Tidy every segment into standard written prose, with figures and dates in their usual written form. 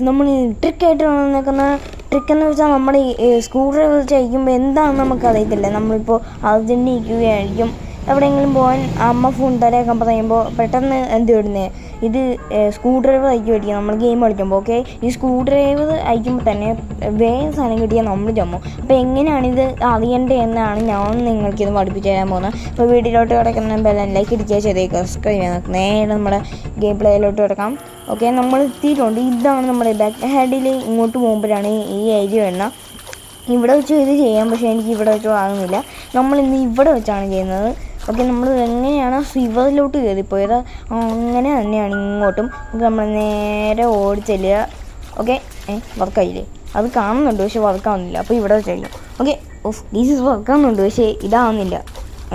നമ്മൾ ട്രിക്കായിട്ട് നിൽക്കുന്ന ട്രിക്കെന്ന് വെച്ചാൽ നമ്മൾ ഈ സ്ക്രൂ ഡ്രൈവർ ചയിക്കുമ്പോൾ എന്താണെന്ന് നമുക്കറിയത്തില്ല. നമ്മളിപ്പോൾ അർജൻറ്റ് നിൽക്കുകയായിരിക്കും, എവിടെയെങ്കിലും പോകാൻ അമ്മ ഫോൺ തരാക്കാൻ പറയുമ്പോൾ പെട്ടെന്ന് എന്ത് ഇടുന്നത് ഇത് സ്ക്രൂ ഡ്രൈവർ അയക്കുമായിരിക്കും നമ്മൾ ഗെയിം കളിക്കുമ്പോൾ. ഓക്കെ, ഈ സ്ക്രൂ ഡ്രൈവർ അയക്കുമ്പോൾ തന്നെ വേഗം സാധനം കിട്ടിയാൽ നമ്മൾ ചമ്മു. അപ്പോൾ എങ്ങനെയാണിത് അറിയേണ്ടത് എന്നാണ് ഞാൻ നിങ്ങൾക്കിത് പഠിപ്പിച്ച് തരാൻ പോകുന്നത്. അപ്പോൾ വീഡിയോയിലോട്ട് കിടക്കുന്ന ബെല്ലൈക്ക് ഇടിക്കുക, ചെറിയ സബ്സ്ക്രൈബ് ചെയ്യാൻ നേരെ നമ്മുടെ ഗെയിം പ്ലേയിലോട്ട് കിടക്കാം. ഓക്കെ, നമ്മൾ എത്തിയിട്ടുണ്ട്. ഇതാണ് നമ്മുടെ ബാക്ക് ഹെഡിൽ ഇങ്ങോട്ട് പോകുമ്പോഴാണ് ഈ ഏരിയ വരുന്നത്. ഇവിടെ വെച്ച് ഇത് ചെയ്യാം, പക്ഷേ എനിക്ക് ഇവിടെ വെച്ച് ആകുന്നില്ല. നമ്മളിന്ന് ഇവിടെ വെച്ചാണ് ചെയ്യുന്നത്. ഓക്കെ, നമ്മൾ എങ്ങനെയാണ് സിവറിലോട്ട് കയറിപ്പോയത് അങ്ങനെ തന്നെയാണ് ഇങ്ങോട്ടും. നമ്മൾ നേരെ ഓടി ചെല്ലുക. ഓക്കെ, വർക്കായില്ലേ? അത് കാണുന്നുണ്ട്, പക്ഷേ വർക്കാവുന്നില്ല. അപ്പോൾ ഇവിടെ വെച്ചായിരിക്കും. ഓക്കെ, ഗീസ് വർക്കാവുന്നുണ്ട്, പക്ഷേ ഇതാവുന്നില്ല.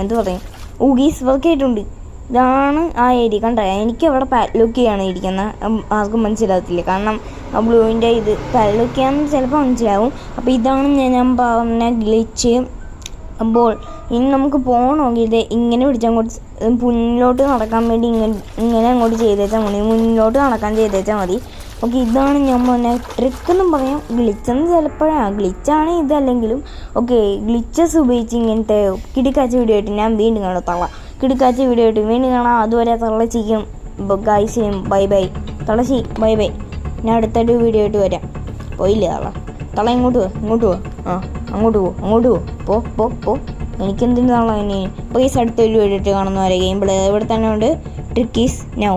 എന്ത് പറയും? ഗീസ് വർക്കായിട്ടുണ്ട്. ഇതാണ് ആ ഏരിയ. കണ്ട, എനിക്ക് അവിടെ പാഡ്ലോക്കിയാണ് ഇരിക്കുന്നത്. ആർക്കും മനസ്സിലാകത്തില്ല, കാരണം ആ ബ്ലൂവിൻ്റെ ഇത് പാഡ്ലോക്കിയാണെന്ന് ചിലപ്പോൾ മനസ്സിലാവും. അപ്പോൾ ഇതാണ് ഞാൻ പറഞ്ഞ ഗ്ലിച്ച്. അപ്പോൾ ഇനി നമുക്ക് പോകണമെങ്കിൽ ഇത് ഇങ്ങനെ പിടിച്ചങ്ങോട്ട് മുന്നിലോട്ട് നടക്കാൻ വേണ്ടി ഇങ്ങനെ അങ്ങോട്ട് ചെയ്തേച്ചാൽ മതി, മുന്നിലോട്ട് നടക്കാൻ ചെയ്തേച്ചാൽ മതി. ഓക്കെ, ഇതാണ് ഞാൻ പറഞ്ഞ ട്രിക്കെന്നും പറയാം, ഗ്ലിച്ചെന്ന് ചിലപ്പോഴാണ്. ഗ്ലിച്ചാണ് ഇതല്ലെങ്കിലും. ഓക്കെ, ഗ്ലിച്ചസ് ഉപയോഗിച്ച് ഇങ്ങനത്തെ കിടുക്കാച്ച വീഡിയോ ആയിട്ട് ഞാൻ വീണ്ടും കാണാം. കിടുക്കാച്ച വീഡിയോ ആയിട്ട് വീണ്ടും കാണാം. അതുവരെ തള്ളച്ചിക്കും ഗൈസിനും ബൈ ബൈ. തളച്ചി ബൈ ബൈ. ഞാൻ അടുത്തൊരു വീഡിയോ ആയിട്ട് വരാം. പോയില്ലേ തള ഇങ്ങോട്ട് പോ. അങ്ങോട്ട് പോ. എനിക്കെന്തിനാണോ ഇനി? പ്ലീസ് അടുത്തൊരു വീഡിയോ ആയിട്ട് കാണുന്നവരെ ഗെയിം പ്ലേ ഇവിടെ തന്നെ ഉണ്ട്. Trick is now.